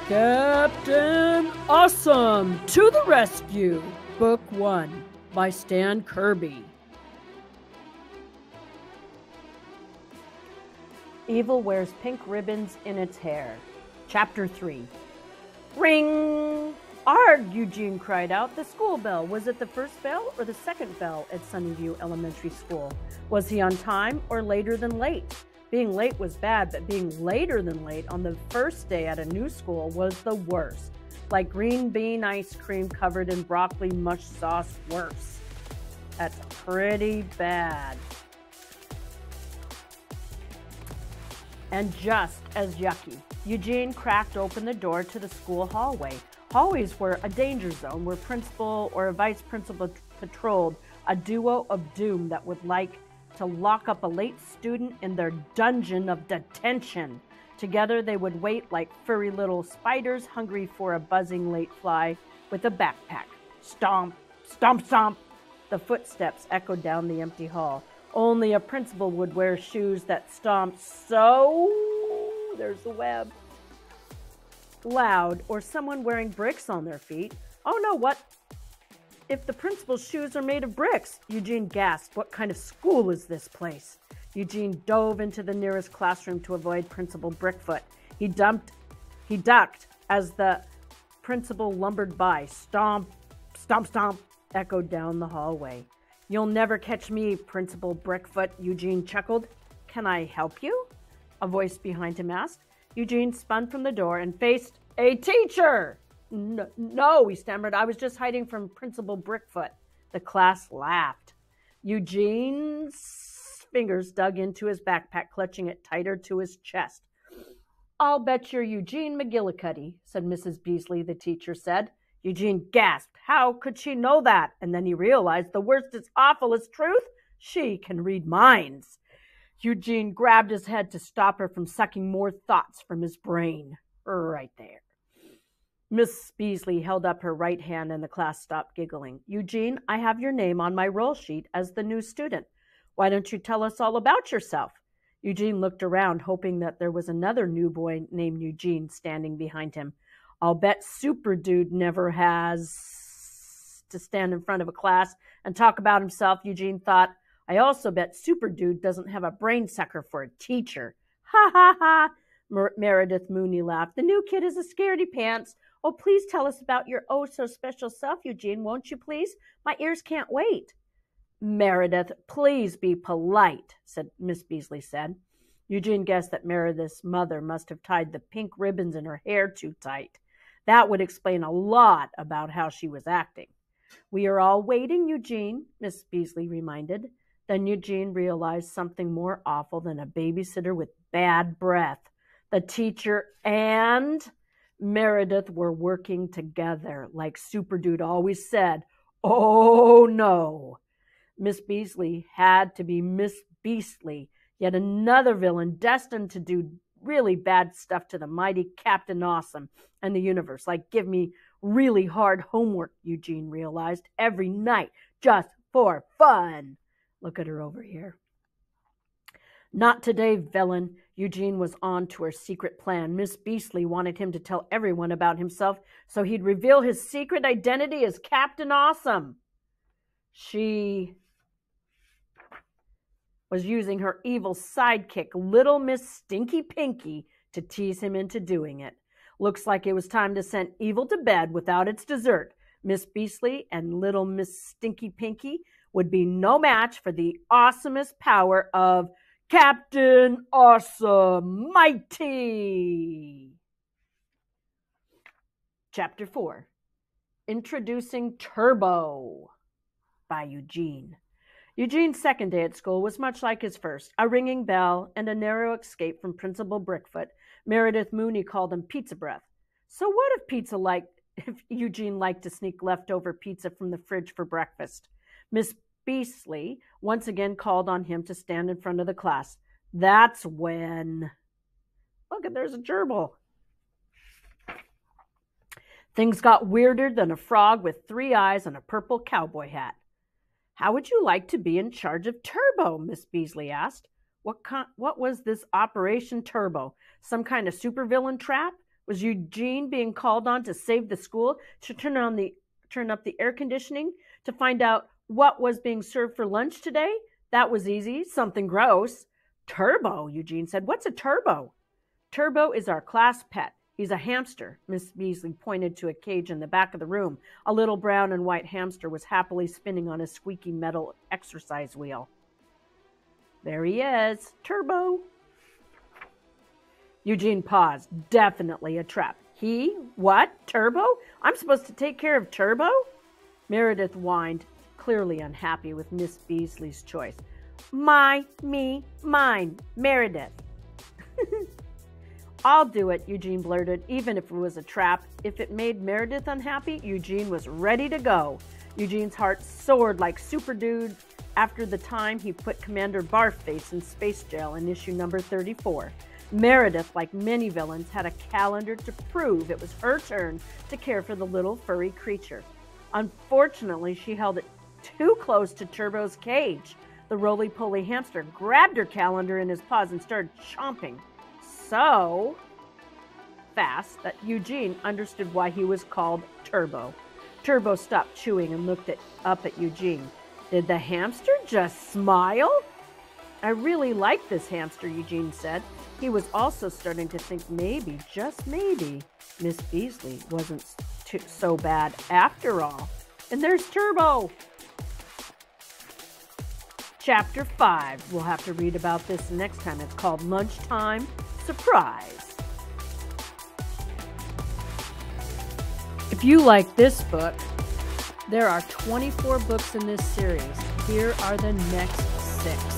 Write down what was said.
Captain Awesome to the Rescue, Book 1 by Stan Kirby. Evil wears pink ribbons in its hair. Chapter 3. Ring! Arg! Eugene cried out. The school bell. Was it the first bell or the second bell at Sunnyview Elementary School? Was he on time or later than late? Being late was bad, but being later than late on the first day at a new school was the worst. Like green bean ice cream covered in broccoli mush sauce, worse. That's pretty bad. And just as yucky, Eugene cracked open the door to the school hallway. Hallways were a danger zone where principal or a vice principal patrolled a duo of doom that would like to lock up a late student in their dungeon of detention. Together they would wait like furry little spiders hungry for a buzzing late fly with a backpack. Stomp, stomp, stomp. The footsteps echoed down the empty hall. Only a principal would wear shoes that stomped so, there's the web, loud, or someone wearing bricks on their feet. Oh no, what if the principal's shoes are made of bricks? Eugene gasped. What kind of school is this place? Eugene dove into the nearest classroom to avoid Principal Brickfoot. He ducked as the principal lumbered by. Stomp, stomp, stomp, echoed down the hallway. You'll never catch me, Principal Brickfoot, Eugene chuckled. Can I help you? A voice behind him asked. Eugene spun from the door and faced a teacher. No, he stammered. I was just hiding from Principal Brickfoot. The class laughed. Eugene's fingers dug into his backpack, clutching it tighter to his chest. I'll bet you're Eugene McGillicuddy, said Mrs. Beasley, the teacher said. Eugene gasped. How could she know that? And then he realized the worst is awful as truth. She can read minds. Eugene grabbed his head to stop her from sucking more thoughts from his brain. Right there. Miss Beasley held up her right hand and the class stopped giggling. Eugene, I have your name on my roll sheet as the new student. Why don't you tell us all about yourself? Eugene looked around, hoping that there was another new boy named Eugene standing behind him. I'll bet Super Dude never has to stand in front of a class and talk about himself, Eugene thought. I also bet Super Dude doesn't have a brain sucker for a teacher. Ha ha ha, Meredith Mooney laughed. The new kid is a scaredy pants. Oh, please tell us about your oh-so-special self, Eugene, won't you please? My ears can't wait. Meredith, please be polite, said Miss Beasley said. Eugene guessed that Meredith's mother must have tied the pink ribbons in her hair too tight. That would explain a lot about how she was acting. We are all waiting, Eugene, Miss Beasley reminded. Then Eugene realized something more awful than a babysitter with bad breath. The teacher and Meredith were working together, like Super Dude always said. Oh, no. Miss Beasley had to be Miss Beastly, yet another villain destined to do really bad stuff to the mighty Captain Awesome and the universe, like give me really hard homework, Eugene realized, every night, just for fun. Look at her over here. Not today, villain. Eugene was on to her secret plan. Miss Beasley wanted him to tell everyone about himself so he'd reveal his secret identity as Captain Awesome. She was using her evil sidekick, Little Miss Stinky Pinky, to tease him into doing it. Looks like it was time to send evil to bed without its dessert. Miss Beasley and Little Miss Stinky Pinky would be no match for the awesomest power of Captain Awesome Mighty. Chapter 4. Introducing Turbo by Eugene. Eugene's second day at school was much like his first, a ringing bell and a narrow escape from Principal Brickfoot. Meredith Mooney called him pizza breath. So what if Eugene liked to sneak leftover pizza from the fridge for breakfast? Miss Beasley once again called on him to stand in front of the class. That's when... Look, there's a gerbil. Things got weirder than a frog with 3 eyes and a purple cowboy hat. How would you like to be in charge of Turbo? Miss Beasley asked. What was this Operation Turbo? Some kind of supervillain trap? Was Eugene being called on to save the school, to turn up the air conditioning, to find out what was being served for lunch today? That was easy. Something gross. Turbo, Eugene said. What's a turbo? Turbo is our class pet. He's a hamster. Miss Beasley pointed to a cage in the back of the room. A little brown and white hamster was happily spinning on a squeaky metal exercise wheel. There he is. Turbo. Eugene paused. Definitely a trap. He? What? Turbo? I'm supposed to take care of Turbo? Meredith whined, clearly unhappy with Miss Beasley's choice. My, me, mine. Meredith. I'll do it, Eugene blurted, even if it was a trap. If it made Meredith unhappy, Eugene was ready to go. Eugene's heart soared like Super Dude after the time he put Commander Barfface in space jail in issue number 34. Meredith, like many villains, had a calendar to prove it was her turn to care for the little furry creature. Unfortunately, she held it too close to Turbo's cage. The roly-poly hamster grabbed her calendar in his paws and started chomping. So fast that Eugene understood why he was called Turbo. Turbo stopped chewing and looked up at Eugene. Did the hamster just smile? I really like this hamster, Eugene said. He was also starting to think maybe, just maybe, Miss Beasley wasn't so bad after all. And there's Turbo. Chapter 5. We'll have to read about this next time. It's called Lunchtime Surprise. If you like this book, there are 24 books in this series. Here are the next 6.